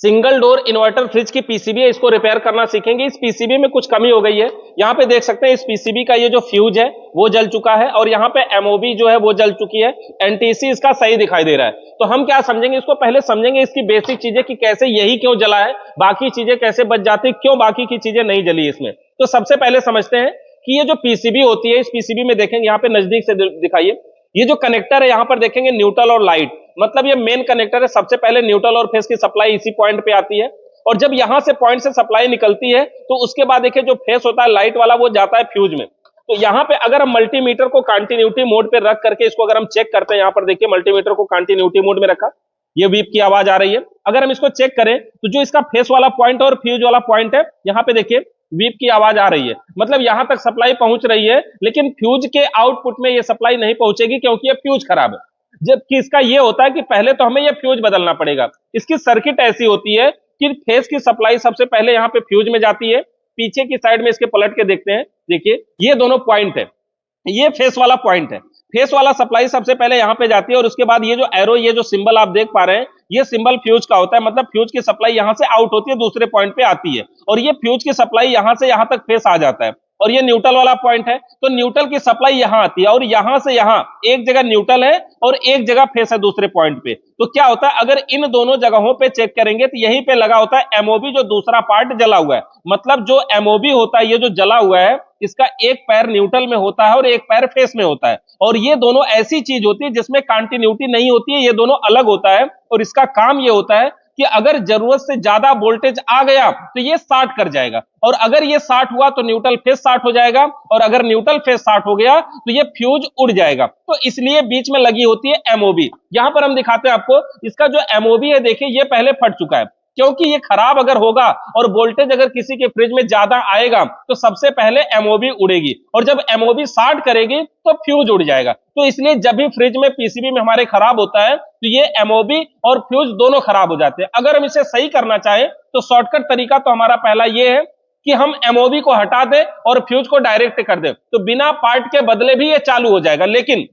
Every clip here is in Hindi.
सिंगल डोर इन्वर्टर फ्रिज की पीसीबी है, इसको रिपेयर करना सीखेंगे। इस पीसीबी में कुछ कमी हो गई है। यहाँ पे देख सकते हैं इस पीसीबी का ये जो फ्यूज है वो जल चुका है और यहाँ पे एमओबी जो है वो जल चुकी है। एनटीसी इसका सही दिखाई दे रहा है। तो हम क्या समझेंगे, इसको पहले समझेंगे इसकी बेसिक चीजें कि कैसे यही क्यों जला है, बाकी चीजें कैसे बच जाती, क्यों बाकी की चीजें नहीं जली इसमें। तो सबसे पहले समझते हैं कि ये जो पीसीबी होती है, इस पीसीबी में देखेंगे, यहाँ पे नजदीक से दिखाइए, ये जो कनेक्टर है यहाँ पर देखेंगे न्यूट्रल और लाइट, मतलब ये मेन कनेक्टर है। सबसे पहले न्यूट्रल और फेस की सप्लाई इसी पॉइंट पे आती है और जब यहां से पॉइंट से सप्लाई निकलती है तो उसके बाद देखिए जो फेस होता है लाइट वाला वो जाता है फ्यूज में। तो यहां पे अगर हम मल्टीमीटर को कंटिन्यूटी मोड पे रख करके इसको अगर हम चेक करते हैं, यहां पर देखिए मल्टीमीटर को कंटिन्यूटी मोड में रखा, ये बीप की आवाज आ रही है। अगर हम इसको चेक करें तो जो इसका फेस वाला पॉइंट और फ्यूज वाला पॉइंट है, यहां पे देखिए बीप की आवाज आ रही है, मतलब यहां तक सप्लाई पहुंच रही है, लेकिन फ्यूज के आउटपुट में ये सप्लाई नहीं पहुंचेगी क्योंकि ये फ्यूज खराब है। जबकि इसका ये होता है कि पहले तो हमें ये फ्यूज बदलना पड़ेगा। इसकी सर्किट ऐसी होती है कि फेस की सप्लाई सबसे पहले यहाँ पे फ्यूज में जाती है। पीछे की साइड में इसके पलट के देखते हैं, देखिए ये दोनों पॉइंट है, ये फेस वाला पॉइंट है। फेस वाला सप्लाई सबसे पहले यहां पे जाती है और उसके बाद ये जो एरो, ये जो सिंबल आप देख पा रहे हैं, ये सिंबल फ्यूज का होता है, मतलब फ्यूज की सप्लाई यहां से आउट होती है, दूसरे पॉइंट पे आती है और ये फ्यूज की सप्लाई यहां से यहां तक फेस आ जाता है। और ये न्यूट्रल वाला पॉइंट है, तो न्यूट्रल की सप्लाई यहां आती है और यहां से यहां एक जगह न्यूट्रल है और एक जगह फेस है दूसरे पॉइंट पे। तो क्या होता है, अगर इन दोनों जगहों पे चेक करेंगे तो यहीं पे लगा होता है एमओबी, जो दूसरा पार्ट जला हुआ है। मतलब जो एमओबी होता है, ये जो जला हुआ है, इसका एक पैर न्यूट्रल में होता है और एक पैर फेस में होता है। और ये दोनों ऐसी चीज होती है जिसमें कंटिन्यूटी नहीं होती है, ये दोनों अलग होता है और इसका काम ये होता है कि अगर जरूरत से ज्यादा वोल्टेज आ गया तो ये शॉर्ट कर जाएगा और अगर ये शॉर्ट हुआ तो न्यूट्रल फेस शॉर्ट हो जाएगा और अगर न्यूट्रल फेस शॉर्ट हो गया तो ये फ्यूज उड़ जाएगा। तो इसलिए बीच में लगी होती है एमओबी। यहां पर हम दिखाते हैं आपको, इसका जो एमओबी है देखिए ये पहले फट चुका है, क्योंकि ये खराब अगर होगा और वोल्टेज अगर किसी के फ्रिज में ज्यादा आएगा तो सबसे पहले एमओबी उड़ेगी और जब एमओबी शॉर्ट करेगी तो फ्यूज उड़ जाएगा। तो इसलिए जब भी फ्रिज में पीसीबी में हमारे खराब होता है तो ये एमओबी और फ्यूज दोनों खराब हो जाते हैं। अगर हम इसे सही करना चाहें तो शॉर्टकट तरीका तो हमारा पहला ये है कि हम एमओबी को हटा दें और फ्यूज को डायरेक्ट कर दें, तो बिना पार्ट के बदले भी ये चालू हो जाएगा, लेकिन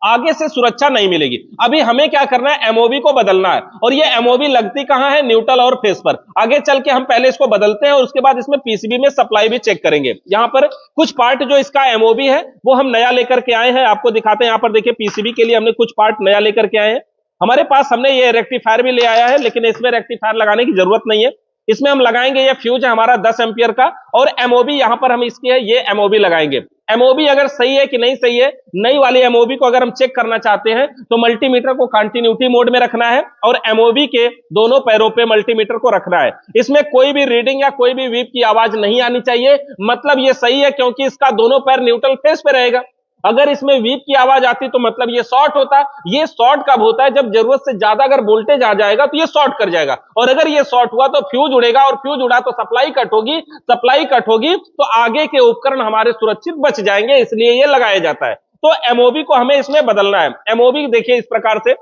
आगे से सुरक्षा नहीं मिलेगी। अभी हमें क्या करना है, एमओबी को बदलना है और ये एमओबी लगती कहां है, न्यूट्रल और फेस पर। आगे चल के हम पहले इसको बदलते हैं और उसके बाद इसमें पीसीबी में सप्लाई भी चेक करेंगे। यहां पर कुछ पार्ट जो इसका एमओबी है वो हम नया लेकर के आए हैं, आपको दिखाते हैं। यहां पर देखिए पीसीबी के लिए हमने कुछ पार्ट नया लेकर के आए हैं। हमारे पास हमने ये रेक्टिफायर भी ले आया है, लेकिन इसमें रेक्टिफायर लगाने की जरूरत नहीं है। इसमें हम लगाएंगे, ये फ्यूज है हमारा 10 एम्पियर का और एमओबी यहां पर हम इसकी है, ये एमओबी लगाएंगे। एमओबी अगर सही है कि नहीं सही है, नई वाली एमओबी को अगर हम चेक करना चाहते हैं तो मल्टीमीटर को कंटिन्यूटी मोड में रखना है और एमओबी के दोनों पैरों पे मल्टीमीटर को रखना है। इसमें कोई भी रीडिंग या कोई भी वीप की आवाज नहीं आनी चाहिए, मतलब ये सही है क्योंकि इसका दोनों पैर न्यूट्रल फेस पे रहेगा। अगर इसमें वीप की आवाज आती तो मतलब ये शॉर्ट होता। ये शॉर्ट कब होता है, जब जरूरत से ज्यादा अगर वोल्टेज आ जाएगा तो ये शॉर्ट कर जाएगा और अगर ये शॉर्ट हुआ तो फ्यूज उड़ेगा और फ्यूज उड़ा तो सप्लाई कट होगी, सप्लाई कट होगी तो आगे के उपकरण हमारे सुरक्षित बच जाएंगे, इसलिए ये लगाया जाता है। तो एमओबी को हमें इसमें बदलना है। एमओबी देखिए इस प्रकार से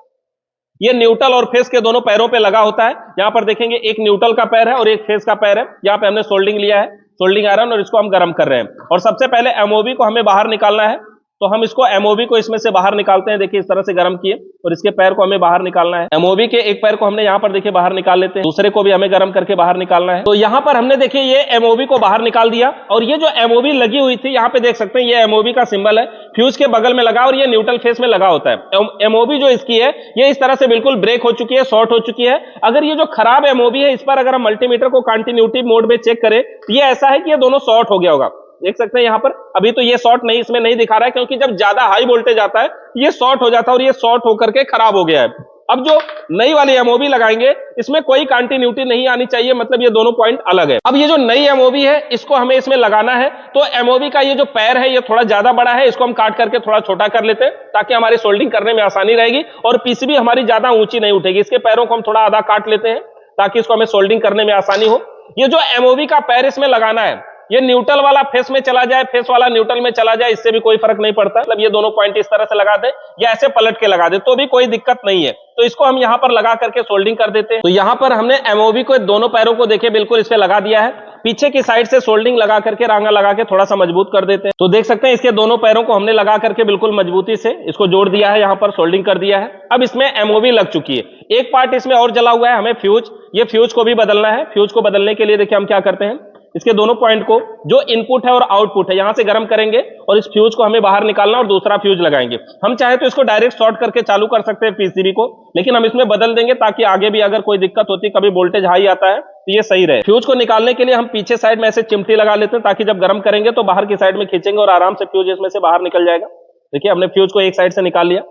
ये न्यूट्रल और फेस के दोनों पैरों पे लगा होता है। यहां पर देखेंगे एक न्यूट्रल का पैर है और एक फेस का पैर है। यहां पे हमने सोल्डिंग लिया है, सोल्डिंग आयरन, और इसको हम गर्म कर रहे हैं। और सबसे पहले एमओबी को हमें बाहर निकालना है, तो हम इसको एमओबी को इसमें से बाहर निकालते हैं। देखिए इस तरह से गर्म किए और इसके पैर को हमें बाहर निकालना है। एमओबी के एक पैर को हमने यहां पर देखिए बाहर निकाल लेते हैं, दूसरे को भी हमें गर्म करके बाहर निकालना है। तो यहां पर हमने देखिए ये एमओबी को बाहर निकाल दिया और ये जो एमओबी लगी हुई थी, यहां पे देख सकते हैं ये एमओबी का सिंबल है, फ्यूज के बगल में लगा और ये न्यूट्रल फेस में लगा होता है। एमओबी जो इसकी है ये इस तरह से बिल्कुल ब्रेक हो चुकी है, शॉर्ट हो चुकी है। अगर ये जो खराब एमओबी है इस पर अगर हम मल्टीमीटर को कंटिन्यूटी मोड में चेक करें तो ये ऐसा है कि ये दोनों शॉर्ट हो गया होगा। देख सकते हैं यहां पर अभी तो ये शॉर्ट नहीं, इसमें नहीं दिखा रहा है क्योंकि जब ज्यादा हाई वोल्टेज आता है ये शॉर्ट हो जाता है और ये शॉर्ट होकर के खराब हो गया है। अब जो नई वाली एमओबी लगाएंगे इसमें कोई कंटिन्यूटी नहीं आनी चाहिए, मतलब ये दोनों पॉइंट अलग है। अब ये जो नई एमओबी है इसको हमें इसमें लगाना है, तो एमओबी का ये जो पैर है ये थोड़ा ज्यादा बड़ा है, इसको हम काट करके थोड़ा छोटा कर लेते हैं ताकि हमारी सोल्डिंग करने में आसानी रहेगी और पीसीबी हमारी ज्यादा ऊंची नहीं उठेगी। इसके पैरों को हम थोड़ा आधा काट लेते हैं ताकि इसको हमें सोल्डिंग करने में आसानी हो। ये जो एमओबी का पैर इसमें लगाना है, ये न्यूट्रल वाला फेस में चला जाए, फेस वाला न्यूट्रल में चला जाए, इससे भी कोई फर्क नहीं पड़ता। मतलब ये दोनों पॉइंट इस तरह से लगा दे या ऐसे पलट के लगा दे तो भी कोई दिक्कत नहीं है। तो इसको हम यहां पर लगा करके सोल्डिंग कर देते हैं। तो यहां पर हमने एमओबी को दोनों पैरों को देखिए बिल्कुल इस पे लगा दिया है पीछे की साइड से सोल्डिंग लगा करके, रांगा लगा के थोड़ा सा मजबूत कर देते हैं। तो देख सकते हैं इसके दोनों पैरों को हमने लगा करके बिल्कुल मजबूती से इसको जोड़ दिया है, यहां पर सोल्डिंग कर दिया है। अब इसमें एमओवी लग चुकी है। एक पार्ट इसमें और जला हुआ है, हमें फ्यूज, ये फ्यूज को भी बदलना है। फ्यूज को बदलने के लिए देखिए हम क्या करते हैं, इसके दोनों पॉइंट को, जो इनपुट है और आउटपुट है, यहां से गर्म करेंगे और इस फ्यूज को हमें बाहर निकालना और दूसरा फ्यूज लगाएंगे। हम चाहे तो इसको डायरेक्ट शॉर्ट करके चालू कर सकते हैं पीसीबी को, लेकिन हम इसमें बदल देंगे ताकि आगे भी अगर कोई दिक्कत होती है, कभी वोल्टेज हाई आता है तो ये सही रहे। फ्यूज को निकालने के लिए हम पीछे साइड में ऐसे चिमटी लगा लेते हैं, ताकि जब गर्म करेंगे तो बाहर की साइड में खींचेंगे और आराम से फ्यूज इसमें से बाहर निकल जाएगा। देखिए हमने फ्यूज को एक साइड से निकाल लिया,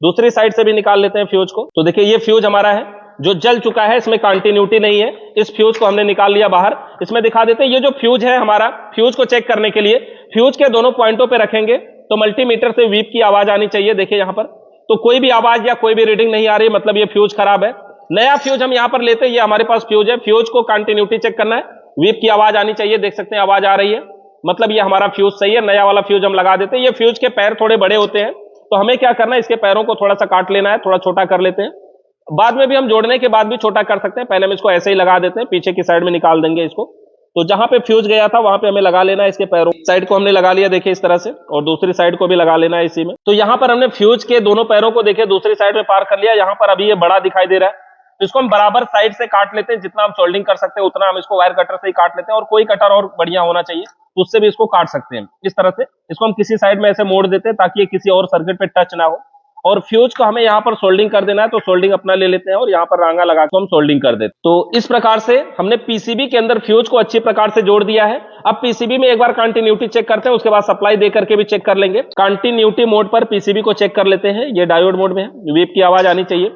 दूसरी साइड से भी निकाल लेते हैं फ्यूज को। तो देखिए ये फ्यूज हमारा है जो जल चुका है, इसमें कंटिन्यूटी नहीं है। इस फ्यूज को हमने निकाल लिया बाहर। इसमें दिखा देते हैं ये जो फ्यूज है हमारा, फ्यूज को चेक करने के लिए फ्यूज के दोनों पॉइंटों पे रखेंगे तो मल्टीमीटर से वीप की आवाज आनी चाहिए। देखिए यहां पर तो कोई भी आवाज या कोई भी रीडिंग नहीं आ रही, मतलब ये फ्यूज खराब है। नया फ्यूज हम यहां पर लेते हैं, ये हमारे पास फ्यूज है। फ्यूज को कंटिन्यूटी चेक करना है, वीप की आवाज आनी चाहिए। देख सकते हैं आवाज आ रही है, मतलब ये हमारा फ्यूज सही है। नया वाला फ्यूज हम लगा देते हैं। ये फ्यूज के पैर थोड़े बड़े होते हैं, तो हमें क्या करना है, इसके पैरों को थोड़ा सा काट लेना है, थोड़ा छोटा कर लेते हैं। बाद में भी हम जोड़ने के बाद भी छोटा कर सकते हैं, पहले हम इसको ऐसे ही लगा देते हैं, पीछे की साइड में निकाल देंगे इसको। तो जहां पे फ्यूज गया था वहां पे हमें लगा लेना है इसके पैरों। साइड को हमने लगा लिया देखिए इस तरह से, और दूसरी साइड को भी लगा लेना है इसी में। तो यहां पर हमने फ्यूज के दोनों पैरों को देखिए दूसरी साइड में पार कर लिया। यहां पर अभी ये बड़ा दिखाई दे रहा है, तो इसको हम बराबर साइड से काट लेते हैं। जितना हम सोल्डिंग कर सकते हैं उतना हम इसको वायर कटर से ही काट लेते हैं, और कोई कटर और बढ़िया होना चाहिए तो उससे भी इसको काट सकते हैं। इस तरह से इसको हम किसी साइड में ऐसे मोड़ देते हैं ताकि ये किसी और सर्किट पे टच ना हो। और फ्यूज को हमें यहाँ पर सोल्डिंग कर देना है, तो सोल्डिंग अपना ले लेते हैं और यहाँ पर रांगा लगा के हम सोल्डिंग कर देते हैं। तो इस प्रकार से हमने पीसीबी के अंदर फ्यूज को अच्छी प्रकार से जोड़ दिया है। अब पीसीबी में एक बार कंटिन्यूटी चेक करते हैं, उसके बाद सप्लाई दे करके भी चेक कर लेंगे। कंटिन्यूटी मोड पर पीसीबी को चेक कर लेते हैं। ये डायोड मोड में है, वीप की आवाज आनी चाहिए।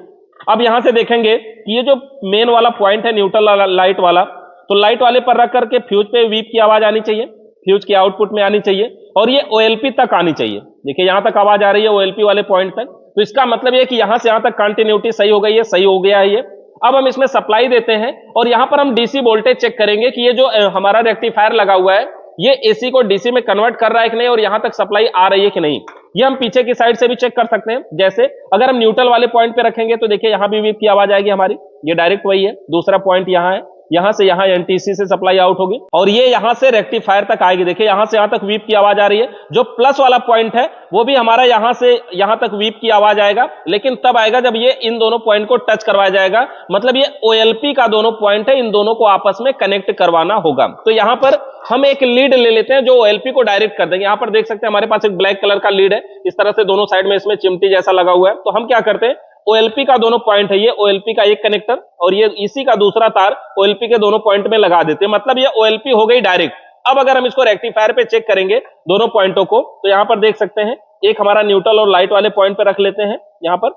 अब यहां से देखेंगे कि ये जो मेन वाला पॉइंट है न्यूट्रल लाइट वाला, तो लाइट वाले पर रख करके फ्यूज पे वीप की आवाज आनी चाहिए, फ्यूज की आउटपुट में आनी चाहिए, और ये ओएलपी तक आनी चाहिए। देखिए यहां तक आवाज आ रही है ओएलपी वाले पॉइंट तक। तो इसका मतलब ये कि यहां से यहां तक कंटिन्यूटी सही हो गई है, सही हो गया है ये। अब हम इसमें सप्लाई देते हैं और यहां पर हम डीसी वोल्टेज चेक करेंगे कि ये जो हमारा रेक्टिफायर लगा हुआ है ये एसी को डीसी में कन्वर्ट कर रहा है कि नहीं, और यहां तक सप्लाई आ रही है कि नहीं। ये हम पीछे की साइड से भी चेक कर सकते हैं। जैसे अगर हम न्यूट्रल वाले पॉइंट पे रखेंगे तो देखिए यहां भी वीप की आवाज आएगी हमारी, ये डायरेक्ट वही है। दूसरा पॉइंट यहां है, यहां से यहां एनटीसी से सप्लाई आउट होगी और ये यहां से रेक्टिफायर तक आएगी। देखिए यहां से यहां तक वीप की आवाज आ रही है। जो प्लस वाला पॉइंट है वो भी हमारा यहां से यहां तक वीप की आवाज आएगा, लेकिन तब आएगा जब ये इन दोनों पॉइंट को टच करवाया जाएगा। मतलब ये ओएलपी का दोनों पॉइंट है, इन दोनों को आपस में कनेक्ट करवाना होगा। तो यहां पर हम एक लीड ले लेते हैं जो ओएलपी को डायरेक्ट कर देंगे। यहां पर देख सकते हैं हमारे पास एक ब्लैक कलर का लीड है, इस तरह से दोनों साइड में इसमें चिमटी जैसा लगा हुआ है। तो हम क्या करते हैं, ओएलपी का दोनों पॉइंट है, ये ओएलपी का एक कनेक्टर और ये इसी का दूसरा तार ओएलपी के दोनों पॉइंट में लगा देते हैं। मतलब ये ओएलपी हो गई डायरेक्ट। अब अगर हम इसको रेक्टिफायर पे चेक करेंगे दोनों पॉइंटों को, तो यहां पर देख सकते हैं एक हमारा न्यूट्रल और लाइट वाले पॉइंट पे रख लेते हैं यहां पर,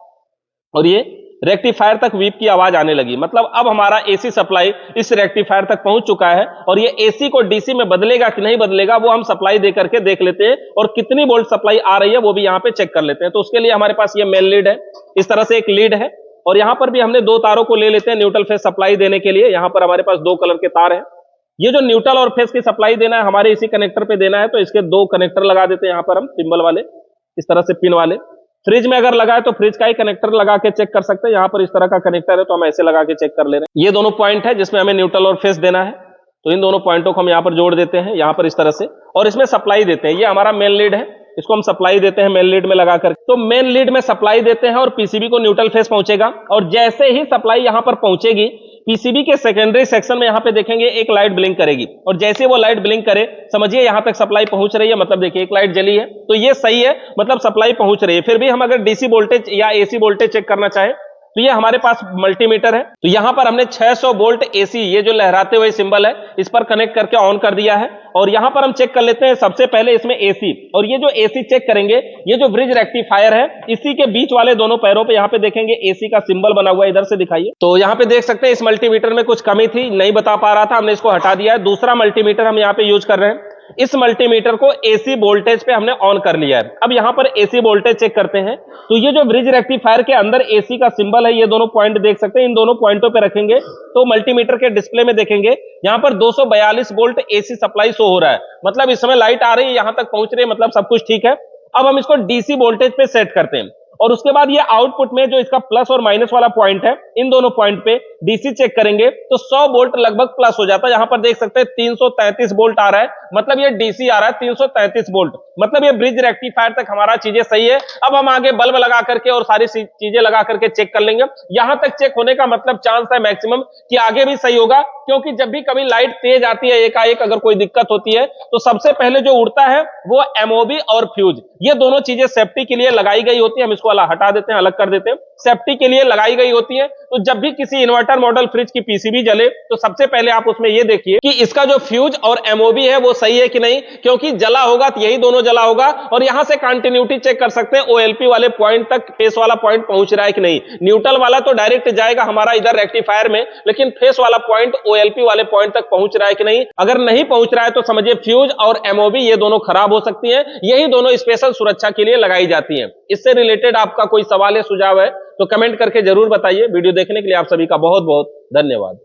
और ये रेक्टिफायर तक वीप की आवाज आने लगी। मतलब अब हमारा एसी सप्लाई इस रेक्टिफायर तक पहुंच चुका है, और ये एसी को डीसी में बदलेगा कि नहीं बदलेगा वो हम सप्लाई दे करके देख लेते हैं, और कितनी वोल्ट सप्लाई आ रही है वो भी यहां पे चेक कर लेते हैं। तो उसके लिए हमारे पास ये मेन लीड है, इस तरह से एक लीड है, और यहां पर भी हमने दो तारों को ले लेते हैं न्यूट्रल फेज सप्लाई देने के लिए। यहां पर हमारे पास दो कलर के तार हैं। ये जो न्यूट्रल और फेज की सप्लाई देना है हमारे इसी कनेक्टर पे देना है, तो इसके दो कनेक्टर लगा देते हैं यहां पर हम, सिंबल वाले, इस तरह से पिन वाले। फ्रिज में अगर लगाए तो फ्रिज का ही कनेक्टर लगा के चेक कर सकते हैं। यहां पर इस तरह का कनेक्टर है तो हम ऐसे लगा के चेक कर ले रहे हैं। ये दोनों पॉइंट है जिसमें हमें न्यूट्रल और फेज देना है, तो इन दोनों पॉइंटों को हम यहां पर जोड़ देते हैं यहां पर इस तरह से, और इसमें सप्लाई देते हैं। ये हमारा मेन लीड है, इसको हम सप्लाई देते हैं मेन लीड में लगाकर। तो मेन लीड में सप्लाई देते हैं और पीसीबी को न्यूट्रल फेज पहुंचेगा, और जैसे ही सप्लाई यहां पर पहुंचेगी पीसीबी के सेकेंडरी सेक्शन में यहां पे देखेंगे एक लाइट ब्लिंक करेगी, और जैसे वो लाइट ब्लिंक करे समझिए यहां तक सप्लाई पहुंच रही है। मतलब देखिए एक लाइट जली है तो ये सही है, मतलब सप्लाई पहुंच रही है। फिर भी हम अगर डीसी वोल्टेज या एसी वोल्टेज चेक करना चाहें तो ये हमारे पास मल्टीमीटर है। तो यहां पर हमने 600 वोल्ट एसी, ये जो लहराते हुए सिंबल है, इस पर कनेक्ट करके ऑन कर दिया है। और यहां पर हम चेक कर लेते हैं सबसे पहले इसमें एसी, और ये जो एसी चेक करेंगे, ये जो ब्रिज रेक्टिफायर है इसी के बीच वाले दोनों पैरों पे यहां पे देखेंगे एसी का सिंबल बना हुआ है। इधर से दिखाइए, तो यहां पे देख सकते हैं इस मल्टीमीटर में कुछ कमी थी, नहीं बता पा रहा था, हमने इसको हटा दिया है। दूसरा मल्टीमीटर हम यहां पे यूज कर रहे हैं। इस मल्टीमीटर को एसी वोल्टेज पे हमने ऑन कर लिया है। अब यहां पर एसी वोल्टेज चेक करते हैं, तो ये जो ब्रिज रेक्टिफायर के अंदर एसी का सिंबल है, ये दोनों पॉइंट देख सकते हैं, इन दोनों पॉइंटों पे रखेंगे तो मल्टीमीटर के डिस्प्ले में देखेंगे यहां पर 242 वोल्ट एसी सप्लाई शो हो रहा है। मतलब इस समय लाइट आ रही है, यहां तक पहुंच रही है, मतलब सब कुछ ठीक है। अब हम इसको डीसी वोल्टेज पे सेट करते हैं, और उसके बाद ये आउटपुट में जो इसका प्लस और माइनस वाला पॉइंट है, इन दोनों पॉइंट पे डीसी चेक करेंगे तो 100 वोल्ट लगभग प्लस हो जाता है। यहां पर देख सकते हैं 333 वोल्ट आ रहा है, मतलब ये डीसी आ रहा है 333 वोल्ट, मतलब ये ब्रिज रेक्टिफायर तक हमारा चीजें सही है। अब हम आगे बल्ब लगा करके और सारी चीजें लगा करके चेक कर लेंगे। यहां तक चेक होने का मतलब चांस है मैक्सिमम कि आगे भी सही होगा, क्योंकि जब भी कभी लाइट तेज आती है एकाएक अगर कोई दिक्कत होती है तो सबसे पहले जो उड़ता है वो एमओबी और फ्यूज, ये दोनों चीजें सेफ्टी के लिए लगाई गई होती है। हम इसको हटा देते हैं, अलग कर देते हैं, सेफ्टी के लिए लगाई गई होती है। तो जब भी किसी इन्वर्टर मॉडल फ्रिज की पीसीबी जले तो सबसे पहले आप उसमें ये देखिए कि इसका जो फ्यूज और एमओबी है वो सही है कि नहीं, क्योंकि जला होगा तो यही दोनों जला होगा। और यहां से कंटिन्यूटी चेक कर सकते हैं ओएलपी वाले पॉइंट तक फेस वाला पॉइंट पहुंच रहा है कि नहीं। न्यूट्रल वाला तो डायरेक्ट जाएगा हमारा इधर रेक्टिफायर में, लेकिन फेस वाला पॉइंट ओएलपी वाले पॉइंट तक पहुंच रहा है कि नहीं। अगर नहीं पहुंच रहा है तो समझिए फ्यूज और एमओबी ये दोनों खराब हो सकती हैं। यही दोनों स्पेशल सुरक्षा के लिए लगाई जाती हैं। इससे रिलेटेड आपका कोई सवाल या सुझाव है तो कमेंट करके जरूर बताइए। वीडियो देखने के लिए आप सभी का बहुत बहुत धन्यवाद।